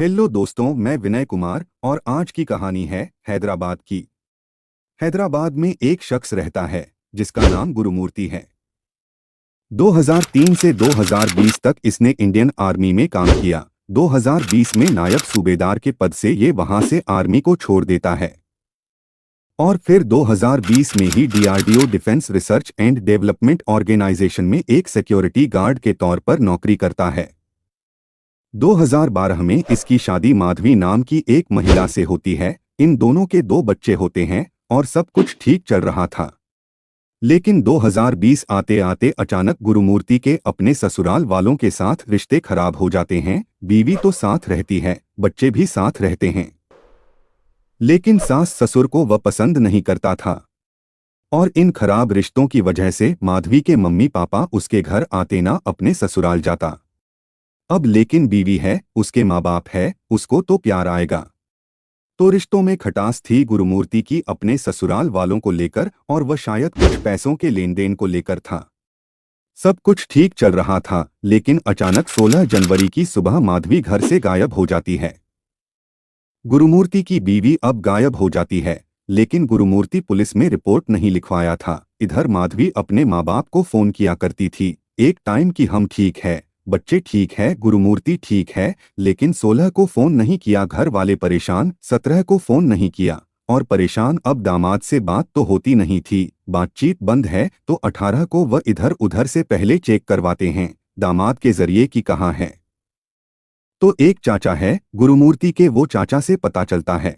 Hello दोस्तों, मैं विनय कुमार और आज की कहानी है हैदराबाद की। हैदराबाद में एक शख्स रहता है जिसका नाम गुरुमूर्ति है। 2003 से 2020 तक इसने इंडियन आर्मी में काम किया। 2020 में नायब सूबेदार के पद से ये वहां से आर्मी को छोड़ देता है और फिर 2020 में ही DRDO defence research and development organisation में एक सिक्योरिटी गार्ड के तौर पर नौकरी करता है। 2012 में इसकी शादी माधवी नाम की एक महिला से होती है। इन दोनों के 2 बच्चे होते हैं और सब कुछ ठीक चल रहा था। लेकिन 2020 आते आते अचानक गुरुमूर्ति के अपने ससुराल वालों के साथ रिश्ते खराब हो जाते हैं। बीवी तो साथ रहती है, बच्चे भी साथ रहते हैं, लेकिन सास ससुर को वह पसंद नहीं करता था और इन खराब रिश्तों की वजह से माधवी के मम्मी पापा उसके घर आते ना अपने ससुराल जाता। अब लेकिन बीवी है, उसके माँ बाप है, उसको तो प्यार आएगा। तो रिश्तों में खटास थी गुरुमूर्ति की अपने ससुराल वालों को लेकर और वह शायद कुछ पैसों के लेन देन को लेकर था। सब कुछ ठीक चल रहा था, लेकिन अचानक 16 जनवरी की सुबह माधवी घर से गायब हो जाती है। गुरुमूर्ति की बीवी अब गायब हो जाती है, लेकिन गुरुमूर्ति पुलिस में रिपोर्ट नहीं लिखवाया था। इधर माधवी अपने माँ बाप को फोन किया करती थी एक टाइम कि हम ठीक है, बच्चे ठीक है, गुरुमूर्ति ठीक है, लेकिन 16 को फोन नहीं किया। घर वाले परेशान, 17 को फोन नहीं किया और परेशान। अब दामाद से बात तो होती नहीं थी, बातचीत बंद है, तो 18 को वह इधर उधर से पहले चेक करवाते हैं दामाद के जरिए कि कहाँ है। तो एक चाचा है गुरुमूर्ति के, वो चाचा से पता चलता है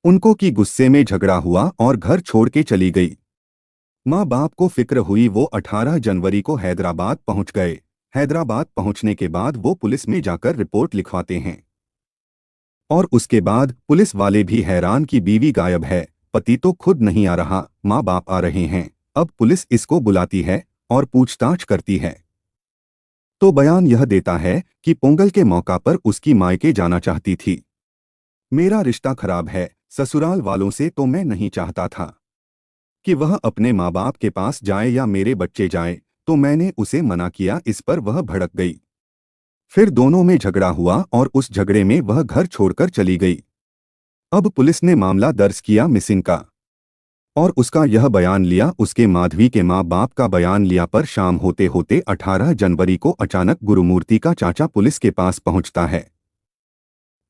उनको कि गुस्से में झगड़ा हुआ और घर छोड़ के चली गई। माँ बाप को फिक्र हुई, वो 18 जनवरी को हैदराबाद पहुंच गए। हैदराबाद पहुंचने के बाद वो पुलिस में जाकर रिपोर्ट लिखवाते हैं और उसके बाद पुलिस वाले भी हैरान कि बीवी गायब है, पति तो खुद नहीं आ रहा, माँ बाप आ रहे हैं। अब पुलिस इसको बुलाती है और पूछताछ करती है तो बयान यह देता है कि पोंगल के मौका पर उसकी मायके जाना चाहती थी। मेरा रिश्ता खराब है ससुराल वालों से, तो मैं नहीं चाहता था कि वह अपने माँ बाप के पास जाए या मेरे बच्चे जाएं, तो मैंने उसे मना किया। इस पर वह भड़क गई। फिर दोनों में झगड़ा हुआ और उस झगड़े में वह घर छोड़कर चली गई। अब पुलिस ने मामला दर्ज किया मिसिंग का और उसका यह बयान लिया, उसके माधवी के माँ बाप का बयान लिया। पर शाम होते होते 18 जनवरी को अचानक गुरुमूर्ति का चाचा पुलिस के पास पहुंचता है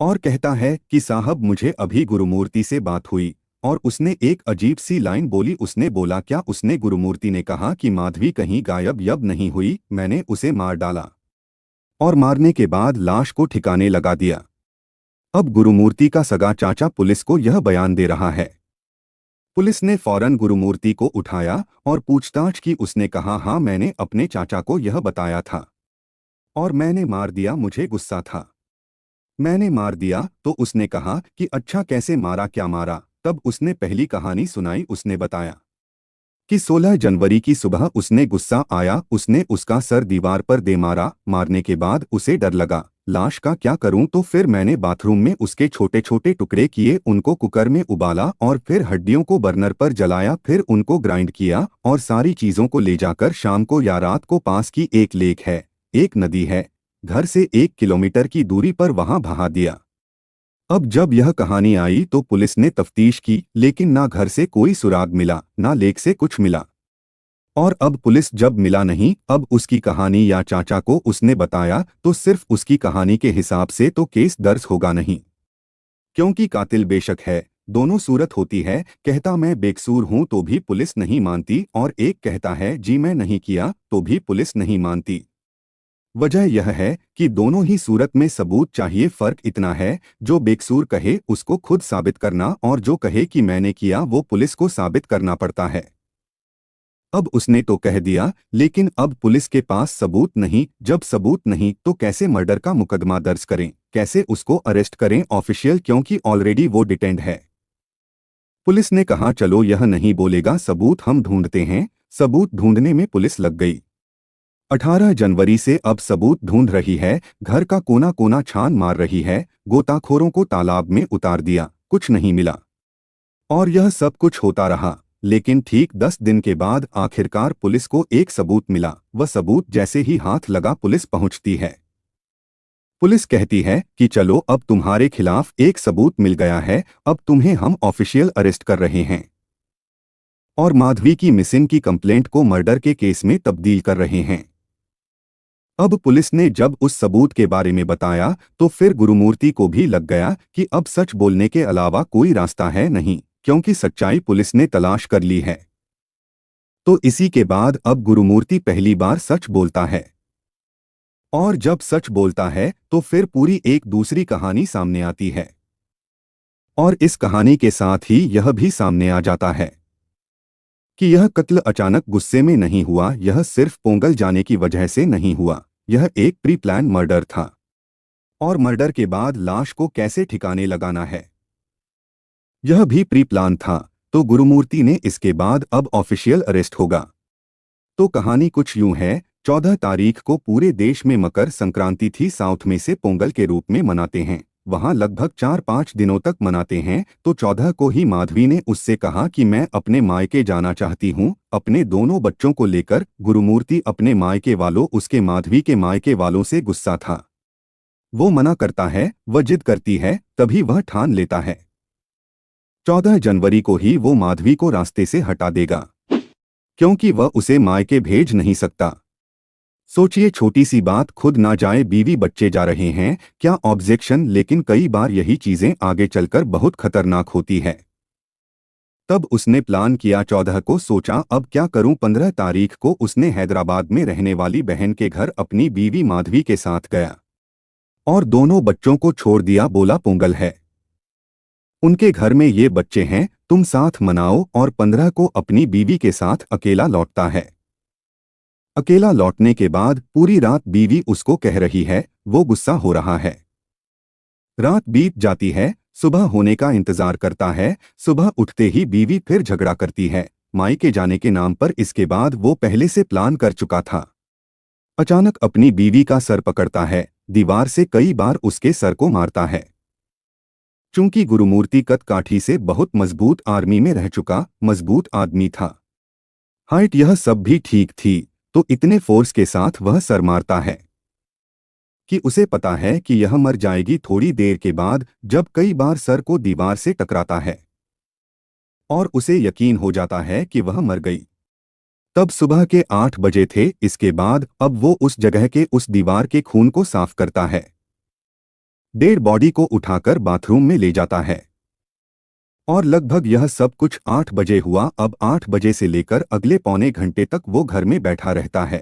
और कहता है कि साहब, मुझे अभी गुरुमूर्ति से बात हुई और उसने एक अजीब सी लाइन बोली। उसने बोला क्या? उसने गुरुमूर्ति ने कहा कि माधवी कहीं गायब यब नहीं हुई, मैंने उसे मार डाला और मारने के बाद लाश को ठिकाने लगा दिया। अब गुरुमूर्ति का सगा चाचा पुलिस को यह बयान दे रहा है। पुलिस ने फौरन गुरुमूर्ति को उठाया और पूछताछ की। उसने कहा, हाँ, मैंने अपने चाचा को यह बताया था और मैंने मार दिया, मुझे गुस्सा था, मैंने मार दिया। तो उसने कहा कि अच्छा, कैसे मारा, क्या मारा? तब उसने पहली कहानी सुनाई। उसने बताया कि 16 जनवरी की सुबह उसने गुस्सा आया, उसने उसका सर दीवार पर दे मारा। मारने के बाद उसे डर लगा, लाश का क्या करूं, तो फिर मैंने बाथरूम में उसके छोटे छोटे टुकड़े किए, उनको कुकर में उबाला और फिर हड्डियों को बर्नर पर जलाया, फिर उनको ग्राइंड किया और सारी चीजों को ले जाकर शाम को या रात को पास की एक लेक है, एक नदी है, घर से 1 किलोमीटर की दूरी पर वहां बहा दिया। अब जब यह कहानी आई तो पुलिस ने तफ्तीश की, लेकिन ना घर से कोई सुराग मिला, ना लेक से कुछ मिला। और अब पुलिस जब मिला नहीं, अब उसकी कहानी या चाचा को उसने बताया तो सिर्फ उसकी कहानी के हिसाब से तो केस दर्ज होगा नहीं, क्योंकि कातिल बेशक है, दोनों सूरत होती है। कहता मैं बेकसूर हूं तो भी पुलिस नहीं मानती और एक कहता है जी मैं नहीं किया तो भी पुलिस नहीं मानती। वजह यह है कि दोनों ही सूरत में सबूत चाहिए। फर्क इतना है, जो बेकसूर कहे उसको खुद साबित करना और जो कहे कि मैंने किया वो पुलिस को साबित करना पड़ता है। अब उसने तो कह दिया, लेकिन अब पुलिस के पास सबूत नहीं। जब सबूत नहीं तो कैसे मर्डर का मुकदमा दर्ज करें, कैसे उसको अरेस्ट करें ऑफिशियल, क्योंकि ऑलरेडी वो डिटेंड है। पुलिस ने कहा चलो यह नहीं बोलेगा, सबूत हम ढूंढते हैं। सबूत ढूंढने में पुलिस लग गई। 18 जनवरी से अब सबूत ढूंढ रही है, घर का कोना कोना छान मार रही है, गोताखोरों को तालाब में उतार दिया, कुछ नहीं मिला। और यह सब कुछ होता रहा, लेकिन ठीक 10 दिन के बाद आखिरकार पुलिस को एक सबूत मिला। वह सबूत जैसे ही हाथ लगा पुलिस पहुंचती है। पुलिस कहती है कि चलो अब तुम्हारे खिलाफ एक सबूत मिल गया है, अब तुम्हें हम ऑफिशियल अरेस्ट कर रहे हैं और माधवी की मिसिंग की कंप्लेंट को मर्डर के केस में तब्दील कर रहे हैं। अब पुलिस ने जब उस सबूत के बारे में बताया तो फिर गुरुमूर्ति को भी लग गया कि अब सच बोलने के अलावा कोई रास्ता है नहीं, क्योंकि सच्चाई पुलिस ने तलाश कर ली है। तो इसी के बाद अब गुरुमूर्ति पहली बार सच बोलता है, और जब सच बोलता है तो फिर पूरी एक दूसरी कहानी सामने आती है। और इस कहानी के साथ ही यह भी सामने आ जाता है कि यह कत्ल अचानक गुस्से में नहीं हुआ, यह सिर्फ पोंगल जाने की वजह से नहीं हुआ, यह एक प्री प्लान मर्डर था। और मर्डर के बाद लाश को कैसे ठिकाने लगाना है, यह भी प्री प्लान था। तो गुरुमूर्ति ने इसके बाद अब ऑफिशियल अरेस्ट होगा। तो कहानी कुछ यूं है। 14 तारीख को पूरे देश में मकर संक्रांति थी, साउथ में से पोंगल के रूप में मनाते हैं, वहां लगभग 4-5 दिनों तक मनाते हैं। तो 14 को ही माधवी ने उससे कहा कि मैं अपने मायके जाना चाहती हूं, अपने दोनों बच्चों को लेकर। गुरुमूर्ति अपने मायके वालों, उसके माधवी के मायके वालों से गुस्सा था। वो मना करता है, वह जिद करती है, तभी वह ठान लेता है 14 जनवरी को ही वो माधवी को रास्ते से हटा देगा, क्योंकि वह उसे मायके भेज नहीं सकता। सोचिए, छोटी सी बात, खुद ना जाए, बीवी बच्चे जा रहे हैं, क्या ऑब्जेक्शन। लेकिन कई बार यही चीजें आगे चलकर बहुत खतरनाक होती है। तब उसने प्लान किया, 14 को सोचा अब क्या करूं। 15 तारीख को उसने हैदराबाद में रहने वाली बहन के घर अपनी बीवी माधवी के साथ गया और दोनों बच्चों को छोड़ दिया, बोला पोंगल है, उनके घर में ये बच्चे हैं, तुम साथ मनाओ। और 15 को अपनी बीवी के साथ अकेला लौटता है। अकेला लौटने के बाद पूरी रात बीवी उसको कह रही है, वो गुस्सा हो रहा है। रात बीत जाती है, सुबह होने का इंतजार करता है। सुबह उठते ही बीवी फिर झगड़ा करती है मायके जाने के नाम पर। इसके बाद वो पहले से प्लान कर चुका था। अचानक अपनी बीवी का सर पकड़ता है, दीवार से कई बार उसके सर को मारता है। चूंकि गुरुमूर्ति कद-काठी से बहुत मजबूत, आर्मी में रह चुका मजबूत आदमी था, हाइट यह सब भी ठीक थी, तो इतने फोर्स के साथ वह सर मारता है कि उसे पता है कि यह मर जाएगी। थोड़ी देर के बाद जब कई बार सर को दीवार से टकराता है और उसे यकीन हो जाता है कि वह मर गई। तब सुबह के 8 बजे थे। इसके बाद अब वो उस जगह के, उस दीवार के खून को साफ करता है, डेड बॉडी को उठाकर बाथरूम में ले जाता है। और लगभग यह सब कुछ 8 बजे हुआ। अब 8 बजे से लेकर अगले पौने घंटे तक वो घर में बैठा रहता है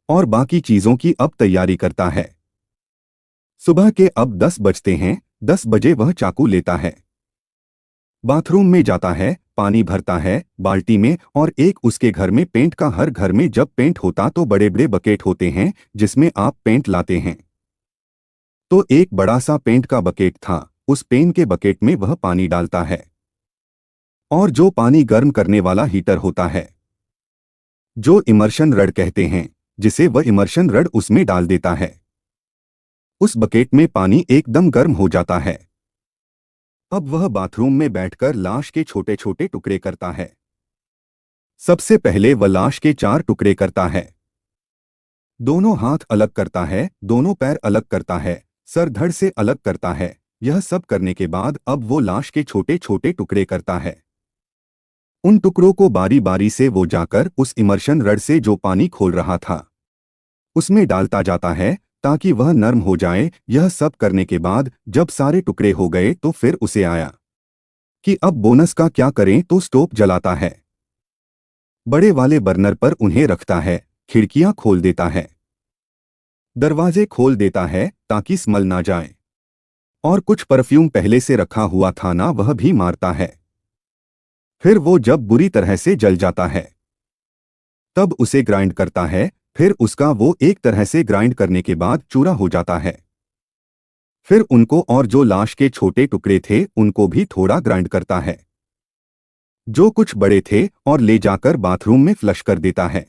और बाकी चीजों की अब तैयारी करता है। सुबह के अब 10 बजते हैं। 10 बजे वह चाकू लेता है, बाथरूम में जाता है, पानी भरता है बाल्टी में। और एक उसके घर में पेंट का, हर घर में जब पेंट होता तो बड़े बड़े बकेट होते हैं जिसमें आप पेंट लाते हैं। तो एक बड़ा सा पेंट का बकेट था, उस पेंट के बकेट में वह पानी डालता है और जो पानी गर्म करने वाला हीटर होता है, जो इमर्शन रड कहते हैं, जिसे वह इमर्शन रड उसमें डाल देता है। उस बकेट में पानी एकदम गर्म हो जाता है। अब वह बाथरूम में बैठकर लाश के छोटे छोटे टुकड़े करता है। सबसे पहले वह लाश के 4 टुकड़े करता है, दोनों हाथ अलग करता है, दोनों पैर अलग करता है, सर धड़ से अलग करता है। यह सब करने के बाद अब वो लाश के छोटे छोटे टुकड़े करता है। उन टुकड़ों को बारी बारी से वो जाकर उस इमर्शन रड से जो पानी खोल रहा था उसमें डालता जाता है ताकि वह नर्म हो जाए। यह सब करने के बाद जब सारे टुकड़े हो गए तो फिर उसे आया कि अब बोनस का क्या करें। तो स्टोव जलाता है, बड़े वाले बर्नर पर उन्हें रखता है, खिड़कियां खोल देता है, दरवाजे खोल देता है ताकि स्मेल ना जाए। और कुछ परफ्यूम पहले से रखा हुआ था ना, वह भी मारता है। फिर वो जब बुरी तरह से जल जाता है तब उसे ग्राइंड करता है। फिर उसका वो एक तरह से ग्राइंड करने के बाद चूरा हो जाता है। फिर उनको और जो लाश के छोटे टुकड़े थे उनको भी थोड़ा ग्राइंड करता है, जो कुछ बड़े थे, और ले जाकर बाथरूम में फ्लश कर देता है।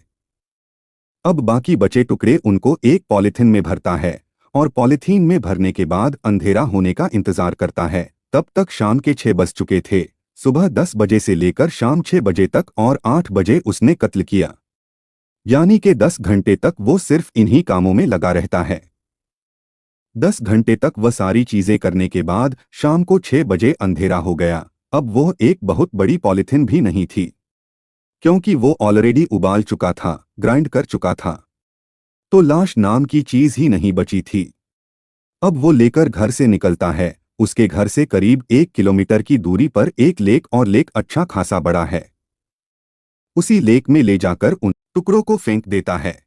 अब बाकी बचे टुकड़े उनको एक पॉलिथीन में भरता है और पॉलिथीन में भरने के बाद अंधेरा होने का इंतजार करता है। तब तक शाम के 6 बज चुके थे। सुबह 10 बजे से लेकर शाम 6 बजे तक और 8 बजे उसने कत्ल किया, यानी कि 10 घंटे तक वो सिर्फ इन्हीं कामों में लगा रहता है। 10 घंटे तक वह सारी चीजें करने के बाद शाम को 6 बजे अंधेरा हो गया। अब वो एक बहुत बड़ी पॉलिथिन भी नहीं थी, क्योंकि वो ऑलरेडी उबाल चुका था, ग्राइंड कर चुका था। तो लाश नाम की चीज ही नहीं बची थी। अब वो लेकर घर से निकलता है। उसके घर से करीब 1 किलोमीटर की दूरी पर एक लेक, और लेक अच्छा खासा बड़ा है। उसी लेक में ले जाकर उन टुकड़ों को फेंक देता है,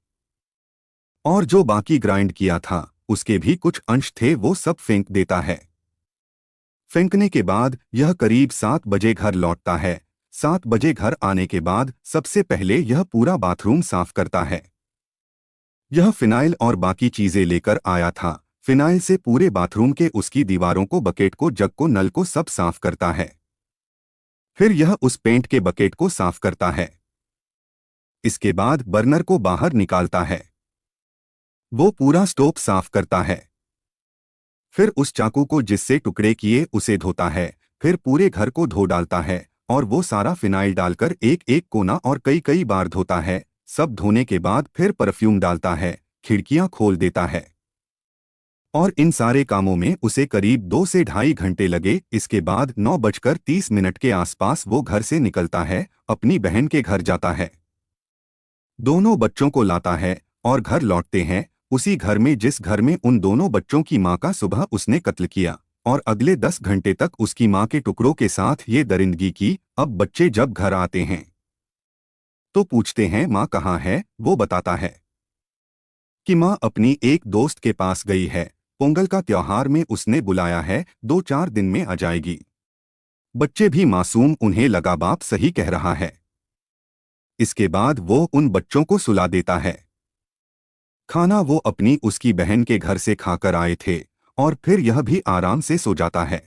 और जो बाकी ग्राइंड किया था उसके भी कुछ अंश थे, वो सब फेंक देता है। फेंकने के बाद यह करीब 7 बजे घर लौटता है। 7 बजे घर आने के बाद सबसे पहले यह पूरा बाथरूम साफ करता है। यह फिनाइल और बाकी चीजें लेकर आया था। फिनाइल से पूरे बाथरूम के उसकी दीवारों को, बकेट को, जग को, नल को सब साफ करता है। फिर यह उस पेंट के बकेट को साफ करता है। इसके बाद बर्नर को बाहर निकालता है। वो पूरा स्टोव साफ करता है। फिर उस चाकू को जिससे टुकड़े किए उसे धोता है। फिर पूरे घर को धो डालता है, और वो सारा फिनाइल डालकर एक एक कोना और कई कई बार धोता है। सब धोने के बाद फिर परफ्यूम डालता है, खिड़कियां खोल देता है, और इन सारे कामों में उसे करीब 2 से ढाई घंटे लगे। इसके बाद 9:30 के आसपास वो घर से निकलता है, अपनी बहन के घर जाता है। दोनों बच्चों को लाता है और घर लौटते हैं, उसी घर में जिस घर में उन दोनों बच्चों की मां का सुबह उसने कत्ल किया। और अगले 10 घंटे तक उसकी मां के टुकड़ों के साथ ये दरिंदगी की। अब बच्चे जब घर आते हैं तो पूछते हैं मां कहाँ है। वो बताता है कि मां अपनी एक दोस्त के पास गई है, पोंगल का त्योहार में उसने बुलाया है, 2-4 दिन में आ जाएगी। बच्चे भी मासूम, उन्हें लगा बाप सही कह रहा है। इसके बाद वो उन बच्चों को सुला देता है। खाना वो अपनी उसकी बहन के घर से खाकर आए थे, और फिर यह भी आराम से सो जाता है।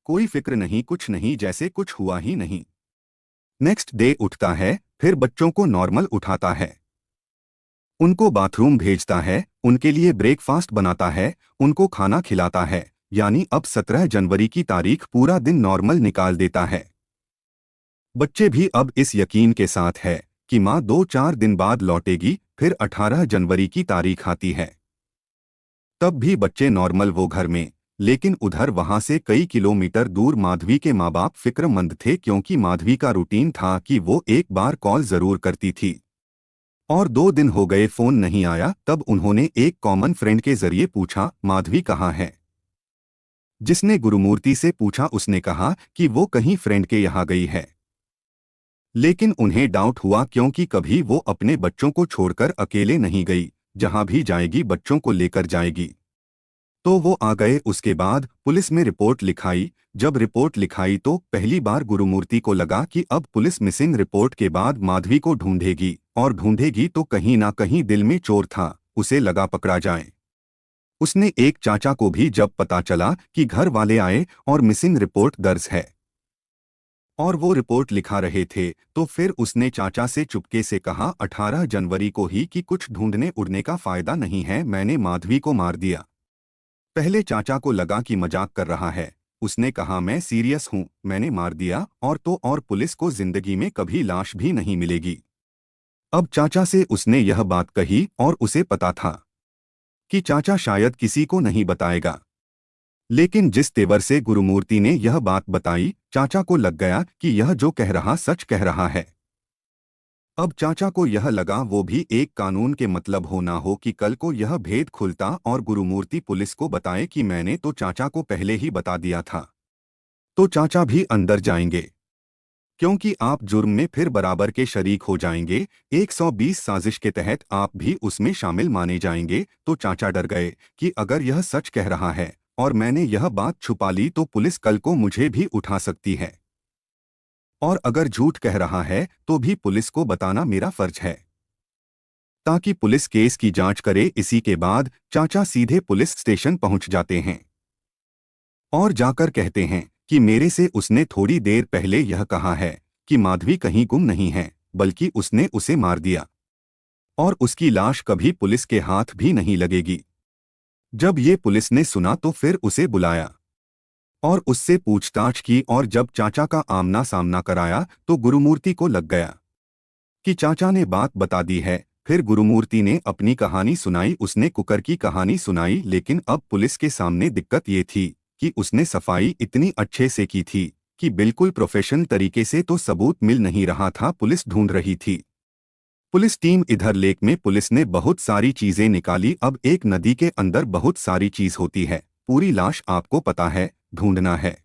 कोई फिक्र नहीं, कुछ नहीं, जैसे कुछ हुआ ही नहीं। नेक्स्ट डे उठता है, फिर बच्चों को नॉर्मल उठाता है, उनको बाथरूम भेजता है, उनके लिए ब्रेकफास्ट बनाता है, उनको खाना खिलाता है। यानी अब 17 जनवरी की तारीख पूरा दिन नॉर्मल निकाल देता है। बच्चे भी अब इस यकीन के साथ है कि माँ 2-4 दिन बाद लौटेगी। फिर 18 जनवरी की तारीख आती है। तब भी बच्चे नॉर्मल वो घर में, लेकिन उधर वहां से कई किलोमीटर दूर माधवी के माँ बाप फिक्रमंद थे, क्योंकि माधवी का रूटीन था कि वो एक बार कॉल जरूर करती थी। और 2 दिन हो गए फोन नहीं आया। तब उन्होंने एक कॉमन फ्रेंड के जरिए पूछा माधवी कहाँ है। जिसने गुरुमूर्ति से पूछा, उसने कहा कि वो कहीं फ्रेंड के यहाँ गई है। लेकिन उन्हें डाउट हुआ, क्योंकि कभी वो अपने बच्चों को छोड़कर अकेले नहीं गई। जहां भी जाएगी बच्चों को लेकर जाएगी। तो वो आ गए। उसके बाद पुलिस में रिपोर्ट लिखाई। जब रिपोर्ट लिखाई तो पहली बार गुरुमूर्ति को लगा कि अब पुलिस मिसिंग रिपोर्ट के बाद माधवी को ढूंढेगी, और ढूंढेगी तो कहीं ना कहीं दिल में चोर था, उसे लगा पकड़ा जाए। उसने एक चाचा को भी जब पता चला कि घर वाले आए और मिसिंग रिपोर्ट दर्ज है और वो रिपोर्ट लिखा रहे थे, तो फिर उसने चाचा से चुपके से कहा 18 जनवरी को ही कि कुछ ढूंढने उड़ने का फायदा नहीं है, मैंने माधवी को मार दिया। पहले चाचा को लगा कि मजाक कर रहा है। उसने कहा मैं सीरियस हूं, मैंने मार दिया, और तो और पुलिस को जिंदगी में कभी लाश भी नहीं मिलेगी। अब चाचा से उसने यह बात कही, और उसे पता था कि चाचा शायद किसी को नहीं बताएगा। लेकिन जिस तेवर से गुरुमूर्ति ने यह बात बताई, चाचा को लग गया कि यह जो कह रहा सच कह रहा है। अब चाचा को यह लगा वो भी एक कानून के मतलब हो ना हो कि कल को यह भेद खुलता और गुरुमूर्ति पुलिस को बताए कि मैंने तो चाचा को पहले ही बता दिया था, तो चाचा भी अंदर जाएंगे, क्योंकि आप जुर्म में फिर बराबर के शरीक हो जाएंगे। 120 साजिश के तहत आप भी उसमें शामिल माने जाएंगे। तो चाचा डर गए कि अगर यह सच कह रहा है और मैंने यह बात छुपा ली तो पुलिस कल को मुझे भी उठा सकती है, और अगर झूठ कह रहा है तो भी पुलिस को बताना मेरा फर्ज है, ताकि पुलिस केस की जांच करे। इसी के बाद चाचा सीधे पुलिस स्टेशन पहुंच जाते हैं और जाकर कहते हैं कि मेरे से उसने थोड़ी देर पहले यह कहा है कि माधवी कहीं गुम नहीं है, बल्कि उसने उसे मार दिया, और उसकी लाश कभी पुलिस के हाथ भी नहीं लगेगी। जब ये पुलिस ने सुना तो फिर उसे बुलाया और उससे पूछताछ की, और जब चाचा का आमना सामना कराया तो गुरुमूर्ति को लग गया कि चाचा ने बात बता दी है। फिर गुरुमूर्ति ने अपनी कहानी सुनाई, उसने कुकर की कहानी सुनाई। लेकिन अब पुलिस के सामने दिक्कत ये थी कि उसने सफाई इतनी अच्छे से की थी कि बिल्कुल प्रोफेशनल तरीके से तो सबूत मिल नहीं रहा था। पुलिस ढूंढ रही थी। पुलिस टीम इधर लेक में पुलिस ने बहुत सारी चीजें निकाली। अब एक नदी के अंदर बहुत सारी चीज होती है। पूरी लाश आपको पता है, ढूंढना है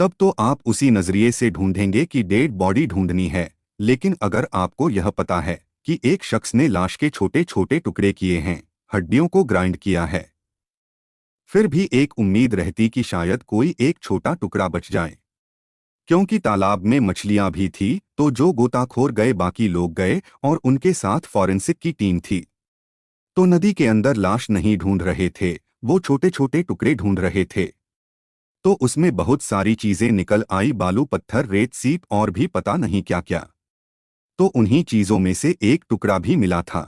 तब तो आप उसी नजरिए से ढूंढेंगे कि डेड बॉडी ढूंढनी है। लेकिन अगर आपको यह पता है कि एक शख्स ने लाश के छोटे छोटे टुकड़े किए हैं, हड्डियों को ग्राइंड किया है, फिर भी एक उम्मीद रहती कि शायद कोई एक छोटा टुकड़ा बच जाए। क्योंकि तालाब में मछलियां भी थी, तो जो गोताखोर गए बाकी लोग गए और उनके साथ फॉरेंसिक की टीम थी। तो नदी के अंदर लाश नहीं ढूंढ रहे थे, वो छोटे छोटे टुकड़े ढूंढ रहे थे। तो उसमें बहुत सारी चीजें निकल आई, बालू पत्थर रेत सीप और भी पता नहीं क्या क्या। तो उन्हीं चीजों में से एक टुकड़ा भी मिला था।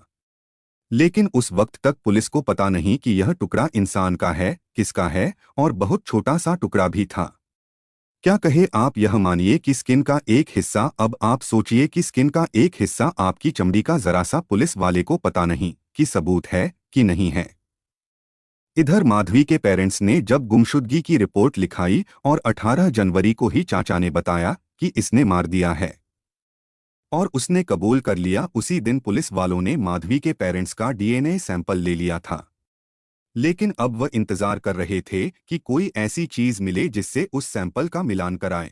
लेकिन उस वक्त तक पुलिस को पता नहीं कि यह टुकड़ा इंसान का है, किसका है, और बहुत छोटा सा टुकड़ा भी था। क्या कहे आप, यह मानिए कि स्किन का एक हिस्सा। अब आप सोचिए कि स्किन का एक हिस्सा आपकी चमड़ी का, जरा सा पुलिस वाले को पता नहीं कि सबूत है कि नहीं है। इधर माधवी के पेरेंट्स ने जब गुमशुदगी की रिपोर्ट लिखाई और 18 जनवरी को ही चाचा ने बताया कि इसने मार दिया है और उसने कबूल कर लिया। उसी दिन पुलिस वालों ने माधवी के पेरेंट्स का डीएनए सैंपल ले लिया था। लेकिन अब वह इंतजार कर रहे थे कि कोई ऐसी चीज मिले जिससे उस सैंपल का मिलान कराएं।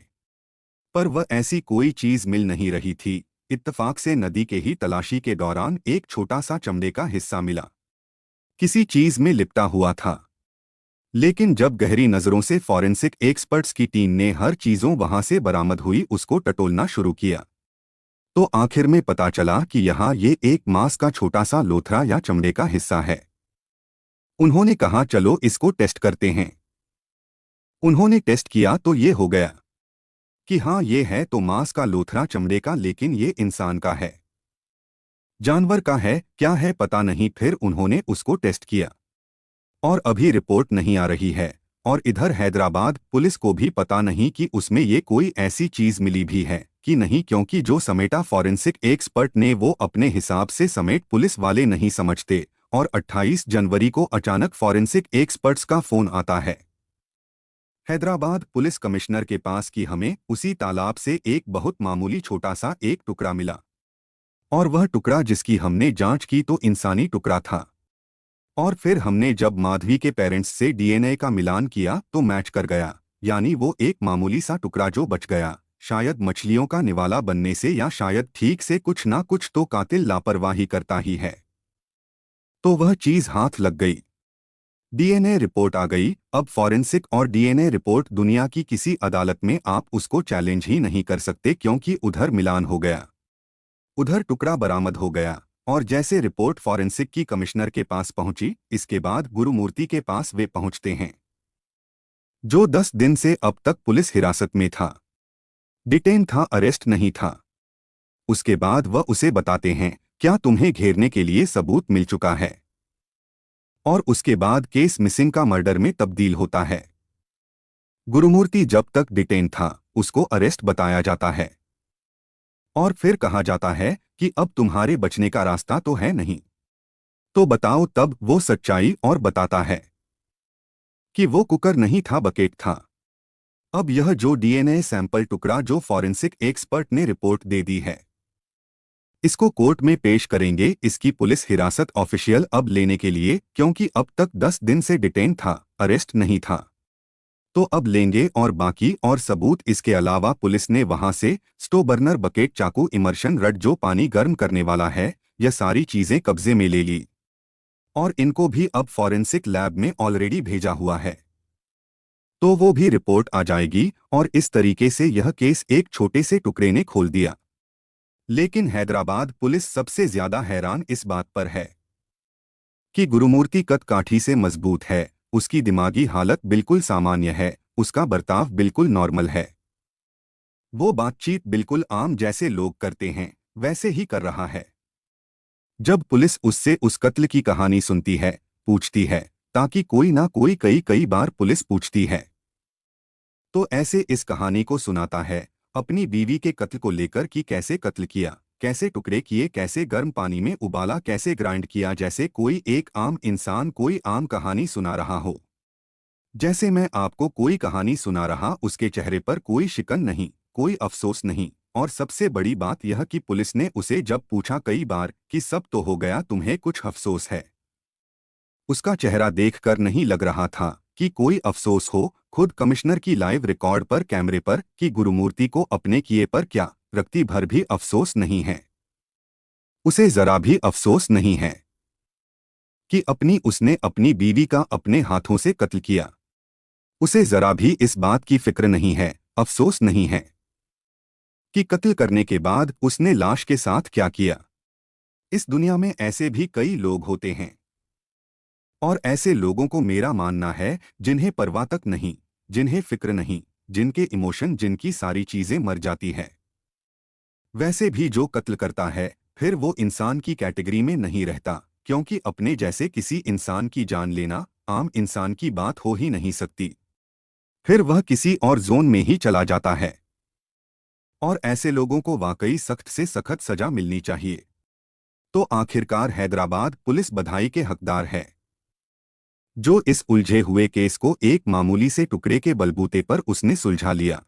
पर वह ऐसी कोई चीज मिल नहीं रही थी। इत्तफाक से नदी के ही तलाशी के दौरान एक छोटा सा चमड़े का हिस्सा मिला, किसी चीज में लिपटा हुआ था। लेकिन जब गहरी नजरों से फॉरेंसिक एक्सपर्ट्स की टीम ने हर चीजों वहां से बरामद हुई उसको टटोलना शुरू किया, तो आखिर में पता चला कि यहाँ ये एक मांस का छोटा सा लोथरा या चमड़े का हिस्सा है। उन्होंने कहा चलो इसको टेस्ट करते हैं। उन्होंने टेस्ट किया तो ये हो गया कि हाँ ये है तो मांस का लोथरा चमड़े का, लेकिन ये इंसान का है, जानवर का है, क्या है पता नहीं। फिर उन्होंने उसको टेस्ट किया और अभी रिपोर्ट नहीं आ रही है। और इधर हैदराबाद पुलिस को भी पता नहीं कि उसमें ये कोई ऐसी चीज मिली भी है कि नहीं, क्योंकि जो समेटा फॉरेंसिक एक्सपर्ट ने वो अपने हिसाब से समेट, पुलिस वाले नहीं समझते। और 28 जनवरी को अचानक फॉरेंसिक एक्सपर्ट्स का फोन आता है हैदराबाद पुलिस कमिश्नर के पास कि हमें उसी तालाब से एक बहुत मामूली छोटा सा एक टुकड़ा मिला और वह टुकड़ा जिसकी हमने जांच की तो इंसानी टुकड़ा था। और फिर हमने जब माधवी के पेरेंट्स से डीएनए का मिलान किया तो मैच कर गया, यानी वो एक मामूली सा टुकड़ा जो बच गया, शायद मछलियों का निवाला बनने से, या शायद ठीक से कुछ ना कुछ तो कातिल लापरवाही करता ही है। तो वह चीज हाथ लग गई, डीएनए रिपोर्ट आ गई। अब फॉरेंसिक और डीएनए रिपोर्ट दुनिया की किसी अदालत में आप उसको चैलेंज ही नहीं कर सकते, क्योंकि उधर मिलान हो गया, उधर टुकड़ा बरामद हो गया। और जैसे रिपोर्ट फॉरेंसिक की कमिश्नर के पास पहुंची, इसके बाद गुरुमूर्ति के पास वे पहुंचते हैं, जो 10 दिन से अब तक पुलिस हिरासत में था, डिटेन था, अरेस्ट नहीं था। उसके बाद वह उसे बताते हैं क्या तुम्हें घेरने के लिए सबूत मिल चुका है। और उसके बाद केस मिसिंग का मर्डर में तब्दील होता है। गुरुमूर्ति जब तक डिटेन था उसको अरेस्ट बताया जाता है और फिर कहा जाता है कि अब तुम्हारे बचने का रास्ता तो है नहीं। तो बताओ, तब वो सच्चाई और बताता है कि वो कुकर नहीं था, बकेट था। अब यह जो डीएनए सैंपल टुकड़ा जो फॉरेंसिक एक्सपर्ट ने रिपोर्ट दे दी है, इसको कोर्ट में पेश करेंगे। इसकी पुलिस हिरासत ऑफिशियल अब लेने के लिए, क्योंकि अब तक 10 दिन से डिटेन था, अरेस्ट नहीं था, तो अब लेंगे। और बाकी और सबूत, इसके अलावा पुलिस ने वहां से स्टोव बर्नर, बकेट, चाकू, इमर्शन रड जो पानी गर्म करने वाला है, यह सारी चीजें कब्जे में ले ली और इनको भी अब फॉरेंसिक लैब में ऑलरेडी भेजा हुआ है। तो वो भी रिपोर्ट आ जाएगी और इस तरीके से यह केस एक छोटे से टुकड़े ने खोल दिया। लेकिन हैदराबाद पुलिस सबसे ज्यादा हैरान इस बात पर है कि गुरुमूर्ति कद काठी से मजबूत है, उसकी दिमागी हालत बिल्कुल सामान्य है, उसका बर्ताव बिल्कुल नॉर्मल है, वो बातचीत बिल्कुल आम जैसे लोग करते हैं वैसे ही कर रहा है। जब पुलिस उससे उस कत्ल की कहानी सुनती है, पूछती है, ताकि कोई ना कोई कई कई बार पुलिस पूछती है, तो ऐसे इस कहानी को सुनाता है अपनी बीवी के कत्ल को लेकर कि कैसे कत्ल किया, कैसे टुकड़े किए, कैसे गर्म पानी में उबाला, कैसे ग्राइंड किया, जैसे कोई एक आम इंसान कोई आम कहानी सुना रहा हो। जैसे मैं आपको कोई कहानी सुना रहा, उसके चेहरे पर कोई शिकन नहीं, कोई अफसोस नहीं। और सबसे बड़ी बात यह कि पुलिस ने उसे जब पूछा कई बार कि सब तो हो गया, तुम्हें कुछ अफसोस है, उसका चेहरा देखकर नहीं लग रहा था कि कोई अफसोस हो। खुद कमिश्नर की लाइव रिकॉर्ड पर कैमरे पर कि गुरुमूर्ति को अपने किए पर क्या रत्ती भर भी अफसोस नहीं है। उसे जरा भी अफसोस नहीं है कि उसने अपनी बीवी का अपने हाथों से कत्ल किया। उसे जरा भी इस बात की फिक्र नहीं है, अफसोस नहीं है कि कत्ल करने के बाद उसने लाश के साथ क्या किया। इस दुनिया में ऐसे भी कई लोग होते हैं, और ऐसे लोगों को मेरा मानना है जिन्हें परवाह तक नहीं, जिन्हें फिक्र नहीं, जिनके इमोशन, जिनकी सारी चीजें मर जाती है। वैसे भी जो कत्ल करता है फिर वो इंसान की कैटेगरी में नहीं रहता, क्योंकि अपने जैसे किसी इंसान की जान लेना आम इंसान की बात हो ही नहीं सकती। फिर वह किसी और जोन में ही चला जाता है, और ऐसे लोगों को वाकई सख्त से सख्त सजा मिलनी चाहिए। तो आखिरकार हैदराबाद पुलिस बधाई के हकदार है, जो इस उलझे हुए केस को एक मामूली से टुकड़े के बलबूते पर उसने सुलझा लिया।